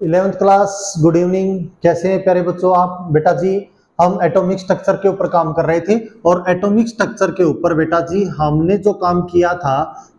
11th class, good evening. कैसे हैं प्यारे बच्चों आप? बेटा जी हम एटॉमिक स्ट्रक्चर के ऊपर काम कर रहे थे और एटॉमिक स्ट्रक्चर के ऊपर बेटा जी हमने जो काम किया था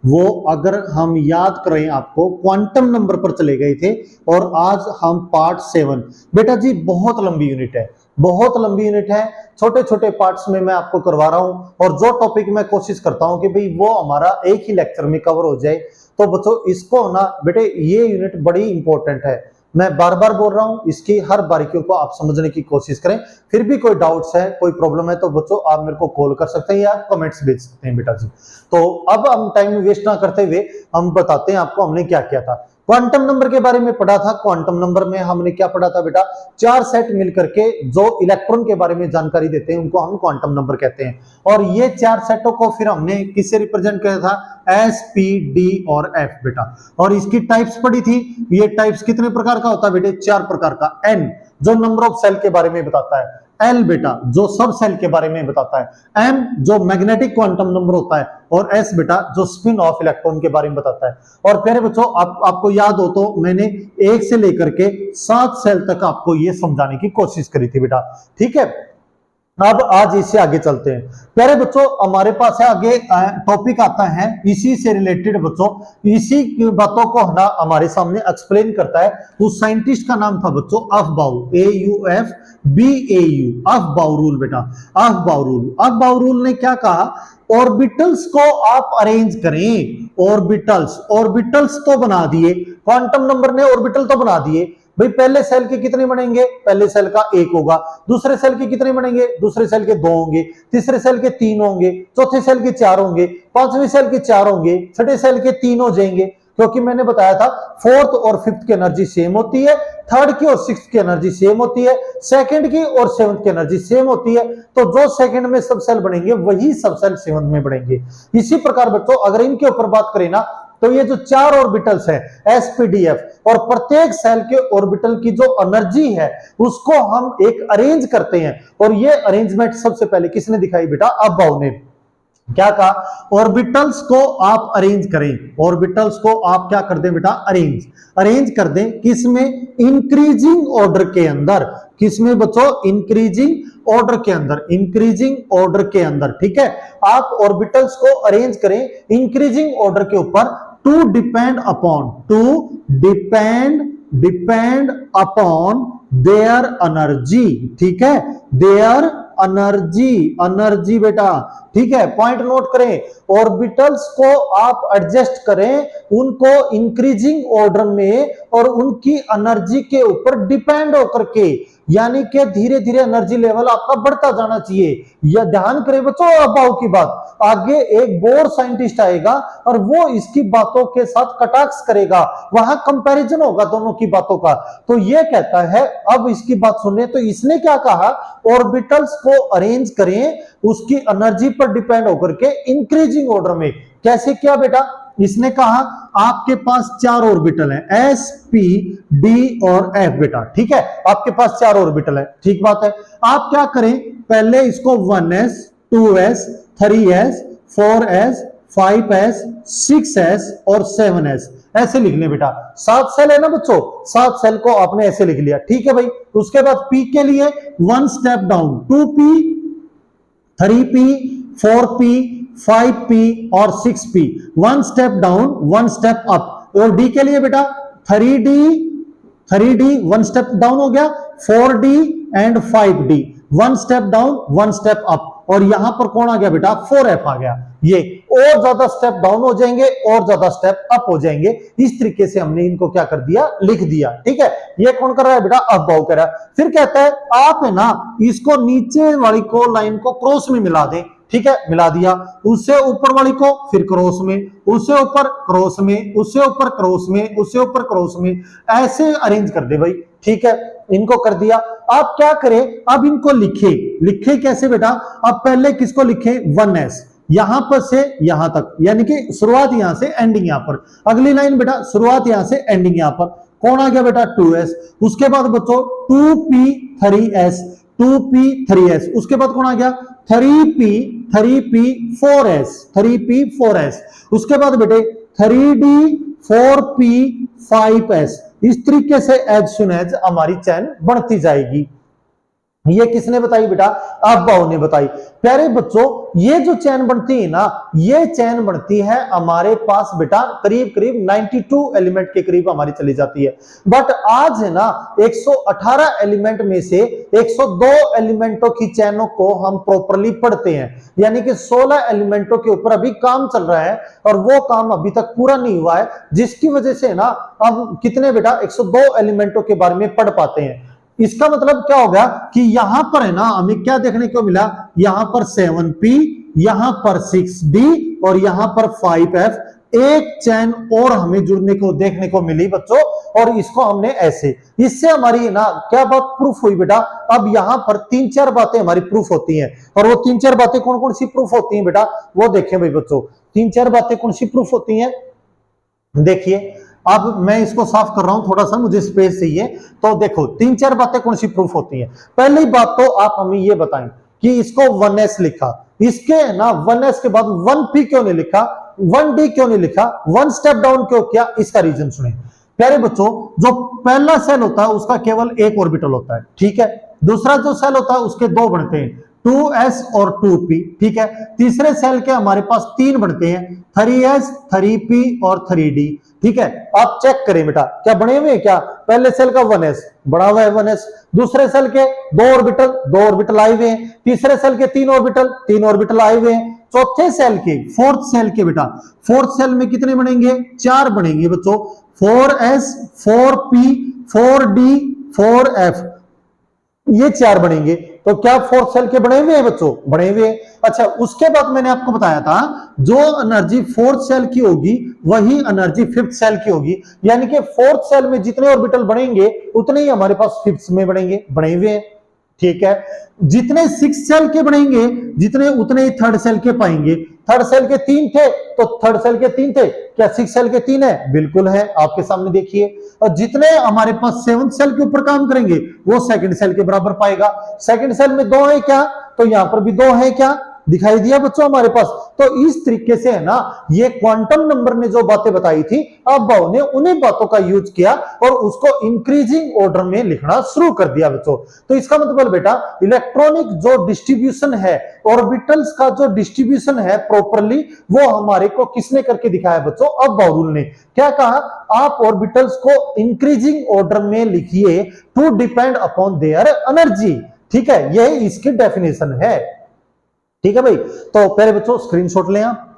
वो अगर हम याद करें आपको क्वांटम नंबर पर चले गए थे और आज हम पार्ट 7। बेटा जी बहुत लंबी यूनिट है, बहुत लंबी यूनिट है, छोटे छोटे पार्ट्स में मैं आपको करवा रहा हूं और जो टॉपिक मैं कोशिश करता हूं कि भाई वो हमारा एक ही लेक्चर में कवर हो जाए। तो बच्चों इसको ना बेटे ये यूनिट बड़ी इंपॉर्टेंट है, मैं बार बार बोल रहा हूं, इसकी हर बारीकियों को आप समझने की कोशिश करें। फिर भी कोई डाउट्स है, कोई प्रॉब्लम है तो बच्चों आप मेरे को कॉल कर सकते हैं या कमेंट्स भेज सकते हैं बेटा जी। तो अब हम टाइम वेस्ट ना करते हुए हम बताते हैं आपको हमने क्या किया था। क्वांटम नंबर के बारे में पढ़ा था। क्वांटम नंबर में हमने क्या पढ़ा था बेटा? 4 सेट मिलकर के जो इलेक्ट्रॉन के बारे में जानकारी देते हैं उनको हम क्वांटम नंबर कहते हैं। और ये 4 सेटों को फिर हमने किससे रिप्रेजेंट किया था? एस, पी, डी और एफ बेटा। और इसकी टाइप्स पढ़ी थी। ये टाइप्स कितने प्रकार का होता है बेटे? 4 प्रकार का। एन जो नंबर ऑफ सेल के बारे में बताता है, एल बेटा जो सब सेल के बारे में बताता है, एम जो मैग्नेटिक क्वांटम नंबर होता है और एस बेटा जो स्पिन ऑफ इलेक्ट्रॉन के बारे में बताता है। और प्यारे बच्चों आपको याद हो तो मैंने 1 से लेकर के 7 सेल तक आपको ये समझाने की कोशिश करी थी बेटा, ठीक है। अब आज इससे आगे चलते हैं प्यारे बच्चों। हमारे पास है आगे टॉपिक आता है इसी से रिलेटेड बच्चों, इसी की बातों को ना हमारे सामने एक्सप्लेन करता है। उस साइंटिस्ट का नाम था बच्चों अफबाउ, AUFBAU, अफबाउरूल बेटा, अफबाउरूल। अफबाउरूल ने क्या कहा? ऑर्बिटल्स को आप अरेंज करें। ऑर्बिटल्स, ऑर्बिटल्स तो बना दिए, क्वांटम नंबर ने ऑर्बिटल तो बना दिए। भाई पहले सेल के कितने बनेंगे? पहले सेल का 1 होगा। दूसरे सेल के कितने बनेंगे? दूसरे सेल के 2 होंगे। तीसरे सेल के 3 होंगे। चौथे सेल के 4 होंगे। पांचवें सेल के 4 होंगे। छठे सेल के 3 हो जाएंगे, क्योंकि मैंने बताया था 4th और 5th की एनर्जी सेम होती है, 3rd की और 6th की एनर्जी सेम होती है, 2nd की और 7th की एनर्जी सेम होती है। तो जो 2nd में सब सेल बनेंगे वही सब सेल 7th में बनेंगे। इसी प्रकार बच्चों अगर इनके ऊपर बात करें ना तो ये जो 4 ऑर्बिटल्स है SPDF और प्रत्येक सेल के ऑर्बिटल की जो एनर्जी है उसको हम एक अरेंज करते हैं। और ये अरेंजमेंट सबसे पहले किसने दिखाई बेटा? अफबाउ ने। क्या कहा? ऑर्बिटल्स को आप अरेंज करें। ऑर्बिटल्स को आप क्या कर दें बेटा? अरेंज, अरेंज कर दें। किसमें? इंक्रीजिंग ऑर्डर के अंदर। किसमें बच्चों? इंक्रीजिंग ऑर्डर के अंदर, इंक्रीजिंग ऑर्डर के अंदर, ठीक है। आप ऑर्बिटल्स को अरेंज करें इंक्रीजिंग ऑर्डर के ऊपर। To depend upon, to depend upon their energy, ठीक है, देयर एनर्जी, एनर्जी बेटा, ठीक है। पॉइंट नोट करें। ऑर्बिटल्स को आप एडजस्ट करें उनको इंक्रीजिंग ऑर्डर में और उनकी एनर्जी के ऊपर डिपेंड होकर के, यानी कि धीरे धीरे एनर्जी लेवल आपका बढ़ता जाना चाहिए। यह ध्यान करें बच्चों अफबाउ की बात। आगे एक बोर साइंटिस्ट आएगा और वो इसकी बातों के साथ कटाक्ष करेगा, वहां कंपैरिजन होगा दोनों की बातों का। तो ये कहता है, अब इसकी बात सुनिए, तो इसने क्या कहा? ऑर्बिटल्स को अरेंज करें उसकी एनर्जी पर डिपेंड होकर के इंक्रीजिंग ऑर्डर में। कैसे किया बेटा? इसने कहा आपके पास 4 ऑर्बिटल हैं S, P, D और F बेटा, ठीक है। आपके पास 4 ऑर्बिटल है, ठीक बात है। आप क्या करें? पहले इसको 1s, 2s, 3s, 4s, 5s, 6s और 7s ऐसे लिख ले बेटा। 7 सेल है ना बच्चों, 7 सेल को आपने ऐसे लिख लिया, ठीक है भाई। उसके बाद P के लिए 1 step down, 2P, 3P, 4P, 5P और 6P, 1 step down 1 step up. और D के लिए बेटा 3D, 1 स्टेप डाउन हो गया, 4D and 5D, 1 step down 1 step up. और यहां पर कौन आ गया बेटा? 4F आ गया। ये और ज्यादा स्टेप डाउन हो जाएंगे और ज्यादा स्टेप अप हो जाएंगे। इस तरीके से हमने इनको क्या कर दिया? लिख दिया, ठीक है। ये कौन कर रहा है बेटा? अफबाउ कर रहा है। फिर कहता है आप है ना इसको नीचे वाली को लाइन को क्रॉस में मिला दें, ठीक है, मिला दिया। उससे ऊपर वाली को फिर क्रॉस में, उससे ऊपर क्रॉस में, उससे ऊपर क्रॉस में, उससे ऊपर क्रॉस में, ऐसे अरेंज कर दे भाई, ठीक है। इनको कर दिया। आप क्या करें? अब इनको लिखे, लिखे कैसे बेटा? अब पहले किसको लिखे? 1s, यहां पर से यहां तक, यानी कि शुरुआत यहां से एंडिंग यहां पर। अगली लाइन बेटा शुरुआत यहां से एंडिंग यहां पर। कौन आ गया बेटा? 2s। उसके बाद बच्चों 2p 3s, 2p 3s। उसके बाद कौन आ गया? 3p 4s, 3p 4s। उसके बाद बेटे 3d 4p 5s। इस तरीके से एज सुन एज हमारी चैन बढ़ती जाएगी। ये किसने बताई बेटा? अब्बाओ ने बताई। प्यारे बच्चों, ये जो चैन बनती है ना, ये चैन बनती है हमारे पास बेटा करीब करीब 92 एलिमेंट के करीब हमारी चली जाती है। बट आज है ना 118 एलिमेंट में से 102 एलिमेंटों की चैनों को हम प्रॉपरली पढ़ते हैं, यानी कि 16 एलिमेंटों के ऊपर अभी काम चल रहा है और वो काम अभी तक पूरा नहीं हुआ है, जिसकी वजह से ना हम कितने बेटा 102 एलिमेंटों के बारे में पढ़ पाते हैं। इसका मतलब क्या हो गया कि यहां पर है ना हमें क्या देखने को मिला, यहां पर 7p, यहां पर 6d और यहां पर 5f, एक चैन और हमें जुड़ने को देखने को मिली बच्चों, और इसको हमने ऐसे, इससे हमारी ना क्या बात प्रूफ हुई बेटा? अब यहां पर 3-4 बातें हमारी प्रूफ होती हैं, और वो 3-4 बातें कौन कौन सी प्रूफ होती हैं बेटा? वो देखें भाई बच्चों, 3-4 बातें कौन सी प्रूफ होती हैं, देखिए। अब मैं इसको साफ कर रहा हूं, थोड़ा सा मुझे स्पेस चाहिए। तो देखो 3-4 बातें कौन सी प्रूफ होती हैं। पहली बात तो आप हमें ये बताएं कि इसको 1s लिखा, इसके ना 1s के बाद 1p क्यों नहीं लिखा, 1d क्यों नहीं लिखा, 1 स्टेप डाउन क्यों किया, इसका रीजन सुने। प्यारे बच्चों, जो पहला सेल होता है उसका केवल एक ऑर्बिटल होता है, ठीक है। दूसरा जो सेल होता है उसके 2 बनते हैं, 2s और 2p, ठीक है। तीसरे सेल के हमारे पास 3 बनते हैं, 3s, 3p और 3d, ठीक है। आप चेक करें बेटा, क्या बने हुए हैं? क्या पहले सेल का 1s बड़ा हुआ है, 1s। दूसरे सेल के 2 ऑर्बिटल आए हुए हैं। तीसरे सेल के 3 ऑर्बिटल आए हुए हैं। चौथे सेल के, फोर्थ सेल के बेटा, फोर्थ सेल में कितने बनेंगे? 4 बनेंगे बच्चों, 4s, 4p, 4d, 4f, ये 4 बनेंगे। तो क्या फोर्थ सेल के बने हुए हैं बच्चों? बने हुए हैं। अच्छा, उसके बाद मैंने आपको बताया था जो एनर्जी फोर्थ सेल की होगी वही एनर्जी फिफ्थ सेल की होगी, यानी कि फोर्थ सेल में जितने ऑर्बिटल बनेंगे उतने ही हमारे पास फिफ्थ में बनेंगे, बने हुए हैं, ठीक है। जितने 6 सेल के बनेंगे जितने उतने ही थर्ड सेल के पाएंगे। थर्ड सेल के 3 थे तो थर्ड सेल के 3 थे, क्या 6 सेल के 3 है? बिल्कुल है, आपके सामने देखिए। और जितने हमारे पास 7th सेल के ऊपर काम करेंगे वो सेकंड सेल के बराबर पाएगा। सेकंड सेल में 2 है क्या? तो यहां पर भी 2 है क्या? दिखाई दिया बच्चों हमारे पास। तो इस तरीके से है ना, ये क्वांटम नंबर ने जो बातें बताई थी अब्बाओ ने उन्हीं बातों का यूज किया और उसको इंक्रीजिंग ऑर्डर में लिखना शुरू कर दिया बच्चों। तो इसका मतलब बेटा इलेक्ट्रॉनिक जो डिस्ट्रीब्यूशन है, ऑर्बिटल्स का जो डिस्ट्रीब्यूशन है प्रॉपरली, वो हमारे को किसने करके दिखाया बच्चों? अब्बाओ ने। क्या कहा? आप ऑर्बिटल्स को इंक्रीजिंग ऑर्डर में लिखिए to depend upon their energy, ठीक है। यही इसकी डेफिनेशन है, ठीक है भाई। तो पहले बच्चों स्क्रीनशॉट लें आप,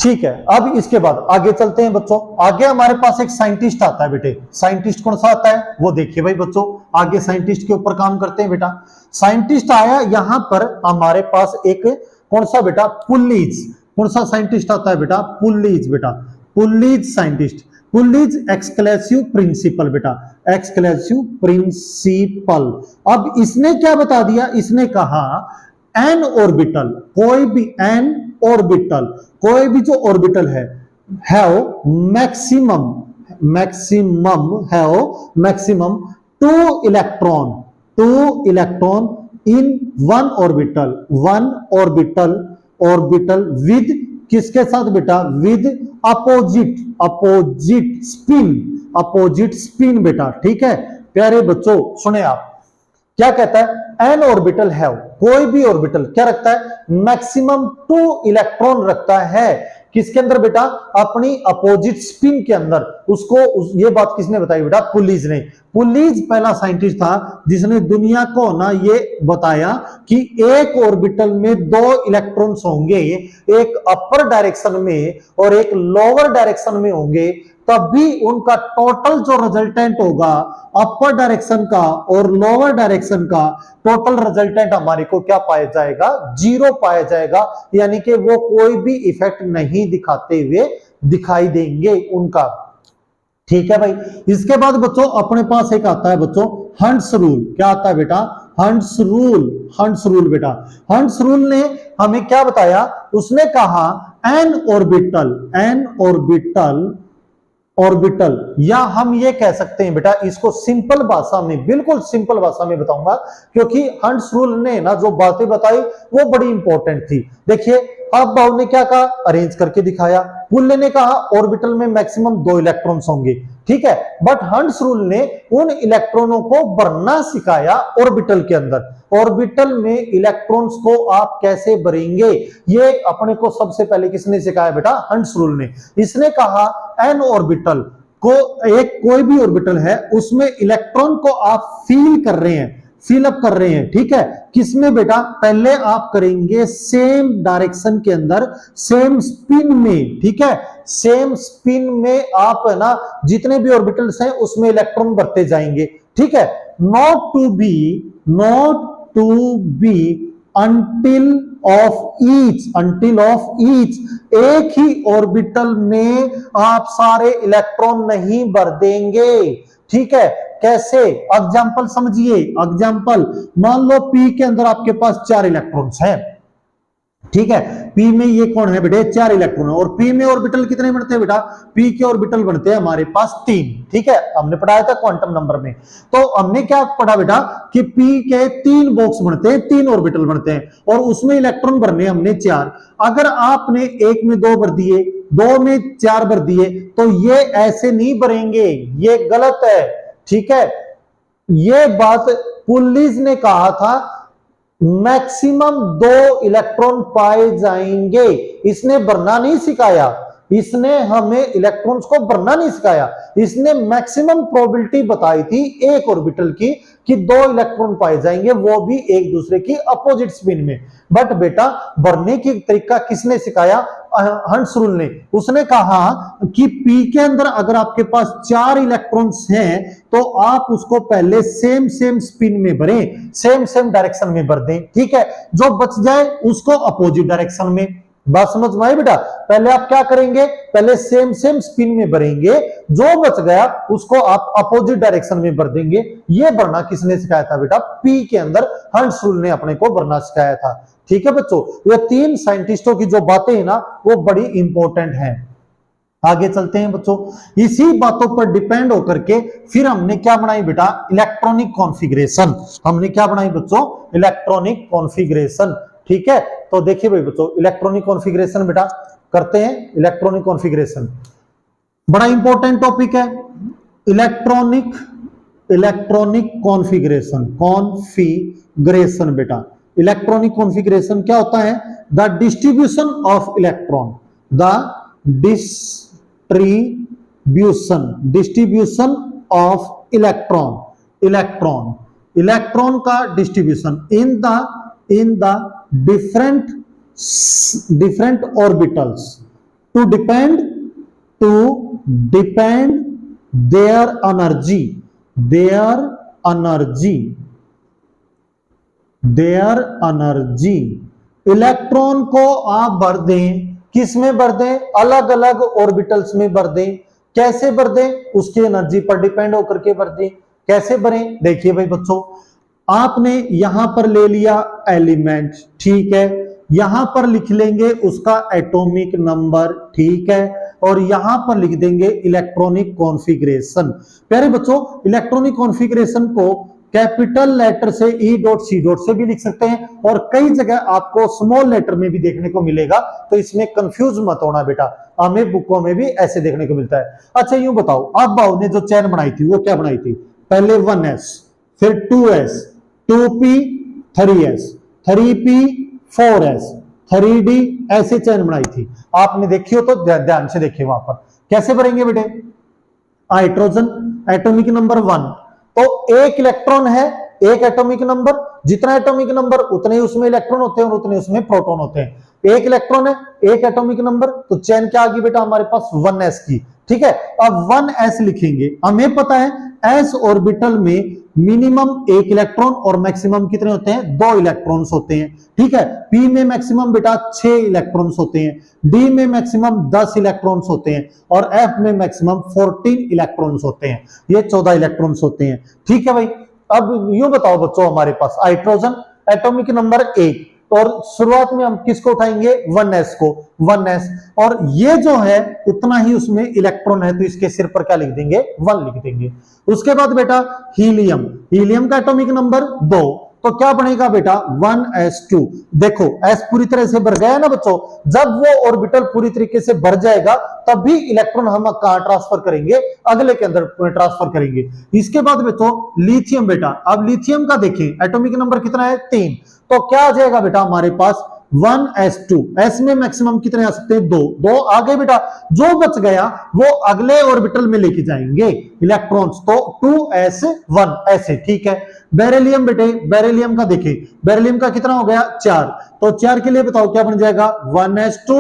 ठीक है। अब इसके बाद आगे चलते हैं बच्चों। आगे हमारे पास एक साइंटिस्ट आता है बेटे। साइंटिस्ट कौन सा आता है वो देखिए भाई बच्चों। आगे साइंटिस्ट के ऊपर काम करते हैं बेटा। साइंटिस्ट आया यहां पर हमारे पास एक कौन सा बेटा? पुल्लीज। कौन सा साइंटिस्ट आता है बेटा? पुल्लीज बेटा, पुल्लीज साइंटिस्ट। पुल्लीज एक्सक्लूसिव प्रिंसिपल बेटा, एक्सक्लूसिव प्रिंसिपल। अब इसने क्या बता दिया? इसने कहा एन ऑर्बिटल, कोई भी एन ऑर्बिटल, कोई भी जो ऑर्बिटल है have maximum, maximum 2 electron in one orbital with किसके साथ बेटा? विद अपोजिट स्पिन बेटा, ठीक है। प्यारे बच्चों सुने आप, क्या कहता है? एन ऑर्बिटल है, कोई भी ऑर्बिटल क्या रखता है? मैक्सिमम 2 इलेक्ट्रॉन रखता है। किसके अंदर बेटा? अपनी अपोजिट स्पिन के अंदर। ये बात किसने बताई बेटा? पुल्लीज ने। पुल्लीज पहला साइंटिस्ट था जिसने दुनिया को ना ये बताया कि एक ऑर्बिटल में 2 इलेक्ट्रॉन्स होंगे, एक अपर डायरेक्शन में और एक लोअर डायरेक्शन में होंगे, तभी उनका टोटल जो रिजल्टेंट होगा अपर डायरेक्शन का और लोअर डायरेक्शन का टोटल रिजल्टेंट हमारे को क्या पाया जाएगा? 0 पाया जाएगा, यानी कि वो कोई भी इफेक्ट नहीं दिखाते हुए दिखाई देंगे उनका, ठीक है भाई। इसके बाद बच्चों अपने पास एक आता है बच्चों हंट्स रूल। क्या आता है बेटा? हंट्स रूल बेटा। हंट्स रूल ने हमें क्या बताया? उसने कहा एन ऑर्बिटल, या हम ये कह सकते हैं बेटा, इसको सिंपल भाषा में, बिल्कुल सिंपल भाषा में बताऊंगा, क्योंकि हंट्स रूल ने ना जो बातें बताई वो बड़ी इंपॉर्टेंट थी। देखिए अब बाउ ने क्या कहा, अरेंज करके दिखाया। पुल्ले ने कहा ऑर्बिटल में मैक्सिमम 2 इलेक्ट्रॉन्स होंगे, ठीक है, बट हंस रूल ने उन इलेक्ट्रॉनों को भरना सिखाया ऑर्बिटल के अंदर। ऑर्बिटल में इलेक्ट्रॉन्स को आप कैसे भरेंगे, ये अपने को सबसे पहले किसने सिखाया बेटा, हंस रूल ने। इसने कहा एन ऑर्बिटल को, एक कोई भी ऑर्बिटल है उसमें इलेक्ट्रॉन को आप फील कर रहे हैं, फिल अप कर रहे हैं, ठीक है, किसमें बेटा, पहले आप करेंगे सेम डायरेक्शन के अंदर, सेम स्पिन में, ठीक है, सेम स्पिन में आप है ना जितने भी ऑर्बिटल्स हैं उसमें इलेक्ट्रॉन भरते जाएंगे, ठीक है, not to be until of each, एक ही ऑर्बिटल में आप सारे इलेक्ट्रॉन नहीं भर देंगे, ठीक है, कैसे, एग्जांपल समझिए, एग्जांपल मान लो पी के अंदर आपके पास 4 इलेक्ट्रॉन्स हैं, ठीक है, पी में ये कौन है बेटे, 4 इलेक्ट्रॉन, और पी में ऑर्बिटल कितने बनते हैं बेटा, पी के ऑर्बिटल बनते हैं हमारे पास 3, ठीक है, हमने पढ़ाया था क्वांटम नंबर में। तो हमने क्या पढ़ा बेटा कि पी के 3 बॉक्स बनते हैं, 3 ऑर्बिटल बनते हैं, और उसमें इलेक्ट्रॉन भरने हमने 4। अगर आपने एक में 2 भर दिए, 2 में 4 भर दिए, तो ये ऐसे नहीं भरेंगे, ये गलत है, ठीक है, ये बात पुलिस ने कहा था मैक्सिमम 2 इलेक्ट्रॉन पाए जाएंगे, इसने भरना नहीं सिखाया, इसने हमें इलेक्ट्रॉन्स को भरना नहीं सिखाया, इसने मैक्सिमम प्रोबेबिलिटी बताई थी एक ऑर्बिटल की कि 2 इलेक्ट्रॉन पाए जाएंगे, वो भी एक दूसरे की अपोजिट स्पिन में। बट बेटा भरने की तरीका किसने सिखाया, हंस रूल ने। उसने कहा कि पी के अंदर अगर आपके पास 4 इलेक्ट्रॉन्स हैं तो आप उसको पहले सेम स्पिन में भरें, सेम डायरेक्शन में भर दें, ठीक है, जो बच जाए उसको अपोजिट डायरेक्शन में। बात समझ में आई बेटा, पहले आप क्या करेंगे, पहले सेम स्पिन में भरेंगे, जो बच गया उसको आप अपोजिट डायरेक्शन में भर देंगे। ये भरना किसने सिखाया था बेटा, पी के अंदर हंस रूल ने अपने को भरना सिखाया था, ठीक है बच्चों। ये 3 साइंटिस्टों की जो बातें हैं ना वो बड़ी इंपॉर्टेंट हैं। आगे चलते हैं बच्चों, इसी बातों पर डिपेंड होकर के फिर हमने क्या बनाई बेटा, इलेक्ट्रॉनिक कॉन्फ़िगरेशन। हमने क्या बनाई बच्चों, इलेक्ट्रॉनिक कॉन्फ़िगरेशन, ठीक है। तो देखिए भाई बच्चों, इलेक्ट्रॉनिक कॉन्फ़िगरेशन बेटा करते हैं। इलेक्ट्रॉनिक कॉन्फ़िगरेशन बड़ा इंपॉर्टेंट टॉपिक है। इलेक्ट्रॉनिक कॉन्फ़िगरेशन बेटा, इलेक्ट्रॉनिक कॉन्फ़िगरेशन क्या होता है, the distribution of electron, the distribution of electron का distribution in the different orbitals to depend their energy। Electron को आप भर दें, किस में भर दें, अलग अलग ऑर्बिटल्स में भर दें। कैसे भर दें, उसकी एनर्जी पर डिपेंड होकर के भर दें। कैसे भरें, देखिए भाई बच्चों, आपने यहां पर ले लिया एलिमेंट, ठीक है, यहां पर लिख लेंगे उसका एटॉमिक नंबर, ठीक है, और यहां पर लिख देंगे इलेक्ट्रॉनिक कॉन्फ़िगरेशन। प्यारे बच्चों, इलेक्ट्रॉनिक कॉन्फ़िगरेशन को कैपिटल लेटर से E.C. से भी लिख सकते हैं, और कई जगह आपको स्मॉल लेटर में भी देखने को मिलेगा, तो इसमें कंफ्यूज मत होना बेटा, हमें बुकों में भी ऐसे देखने को मिलता है। अच्छा यूं बताओ, अब बाउ ने जो चेन बनाई थी वो क्या बनाई थी, पहले 1s, फिर 2s, 2p, 3s, 3p, 4s, 3d, ऐसे चेन बनाई थी। आपने देखी हो तो ध्यान से देखिए, वहां पर कैसे भरेंगे बेटे। हाइड्रोजन एटॉमिक नंबर 1, तो एक इलेक्ट्रॉन है, एक एटॉमिक नंबर, जितना एटॉमिक नंबर उतने ही उसमें इलेक्ट्रॉन होते हैं और उतने उसमें प्रोटॉन होते हैं। एक इलेक्ट्रॉन है, एक एटॉमिक नंबर, तो चेन क्या आ गई बेटा हमारे पास 1s की, ठीक है। अब 1s लिखेंगे, हमें पता है s ऑर्बिटल में मिनिमम 1 इलेक्ट्रॉन और मैक्सिमम कितने होते हैं, 2 इलेक्ट्रॉन्स होते हैं, ठीक है। p में मैक्सिमम बेटा 6 इलेक्ट्रॉन्स होते हैं, d में मैक्सिमम 10 इलेक्ट्रॉन्स होते हैं, और f में मैक्सिमम 14 इलेक्ट्रॉन्स होते हैं, ये 14 इलेक्ट्रॉन्स होते हैं, ठीक है भाई। अब यूं बताओ बच्चों, हमारे पास हाइड्रोजन एटॉमिक नंबर 1, और शुरुआत में हम किसको उठाएंगे, 1s को, 1s, और ये जो है उतना ही उसमें इलेक्ट्रॉन है, तो इसके सिर पर क्या लिख देंगे, 1 लिख देंगे। उसके बाद बेटा हीलियम, हीलियम का एटॉमिक नंबर 2, तो क्या बनेगा बेटा 1s2। देखो s पूरी तरह से भर गया ना बच्चों, जब वो ऑर्बिटल पूरी तरीके से भर जाएगा तभी इलेक्ट्रॉन हम कहां ट्रांसफर करेंगे, अगले के अंदर ट्रांसफर करेंगे। इसके बाद बच्चों लिथियम बेटा, अब लिथियम का देखें एटॉमिक नंबर कितना है 3, तो क्या आ जाएगा बेटा हमारे पास 1s2। s में मैक्सिमम कितने आ सकते हैं 2, 2 आ गए बेटा, जो बच गया वो अगले ऑर्बिटल में लेके जाएंगे इलेक्ट्रॉन्स, तो 2s1 ऐसे, ठीक है। बेरिलियम बेटे, बेरिलियम का देखें, बेरिलियम का कितना हो गया 4, तो 4 के लिए बताओ क्या बन जाएगा 1s2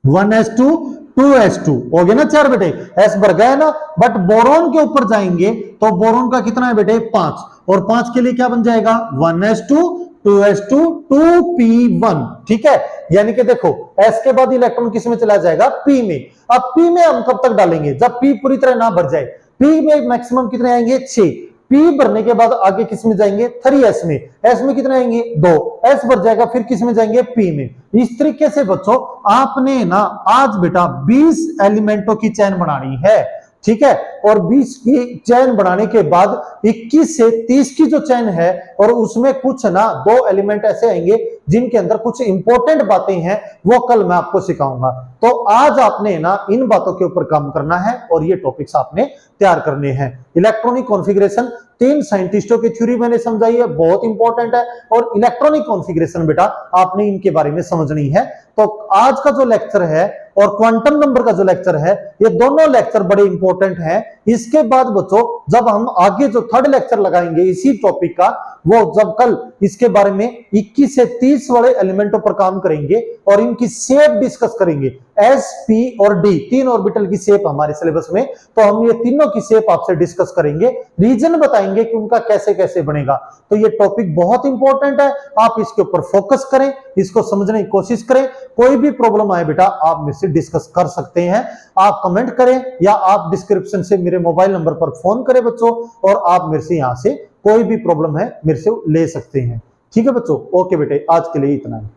2s2 हो गया ना 4 बेटे, s भर गया ना। बट बोरोन के ऊपर जाएंगे तो बोरोन का कितना है बेटे 5, और 5 के लिए क्या बन जाएगा 1s2 2s2 2p1, ठीक है। यानी कि देखो s के बाद इलेक्ट्रॉन किस में चला जाएगा p में। अब p में हम कब तक डालेंगे, जब p पूरी तरह ना भर जाए। p में मैक्सिमम कितने आएंगे 6, p भरने के बाद आगे किस में जाएंगे 3s में, s में कितने आएंगे 2, s भर जाएगा फिर किस में जाएंगे p में। इस तरीके से बच्चों आपने ना आज बेटा 20 एलिमेंटों की चेन बनानी है, ठीक है। और 20 की चेन बनाने के बाद 21 से 30 की जो चेन है, और उसमें कुछ ना 2 एलिमेंट ऐसे आएंगे जिनके अंदर कुछ इंपॉर्टेंट बातें हैं, वो कल मैं आपको सिखाऊंगा। तो आज आपने ना इन बातों के ऊपर काम करना है और ये टॉपिक्स आपने तैयार करने हैं। इलेक्ट्रॉनिक कॉन्फ़िगरेशन 3 साइंटिस्टों की थ्योरी मैंने समझाई है, बहुत इंपॉर्टेंट है, और इलेक्ट्रॉनिक कॉन्फ़िगरेशन बेटा आपने इनके बारे में समझनी है। तो आज का जो लेक्चर है और क्वांटम नंबर का जो लेक्चर है, ये दोनों लेक्चर बड़े इंपॉर्टेंट हैं। इसके बाद बच्चों जब हम आगे जो थर्ड लेक्चर लगाएंगे इसी टॉपिक का, वो जब कल इसके बारे में 21 से 30 वाले एलिमेंटों पर काम करेंगे और इनकी शेप डिस्कस करेंगे, एस पी और डी 3 ऑर्बिटल की शेप हमारे सिलेबस में, तो हम ये तीनों की शेप आपसे डिस्कस करेंगे, रीजन बताएंगे कि उनका कैसे कैसे बनेगा। तो ये टॉपिक बहुत इंपॉर्टेंट है, आप इसके ऊपर फोकस करें, इसको समझने की कोशिश करें। कोई भी प्रॉब्लम आए बेटा आप मुझसे डिस्कस कर सकते हैं, आप कमेंट करें या आप डिस्क्रिप्शन से मेरे मोबाइल नंबर पर फोन करें बच्चों, और आप मेरे से यहां से कोई भी प्रॉब्लम है मेरे से ले सकते हैं, ठीक है बच्चों। ओके बेटे, आज के लिए इतना है।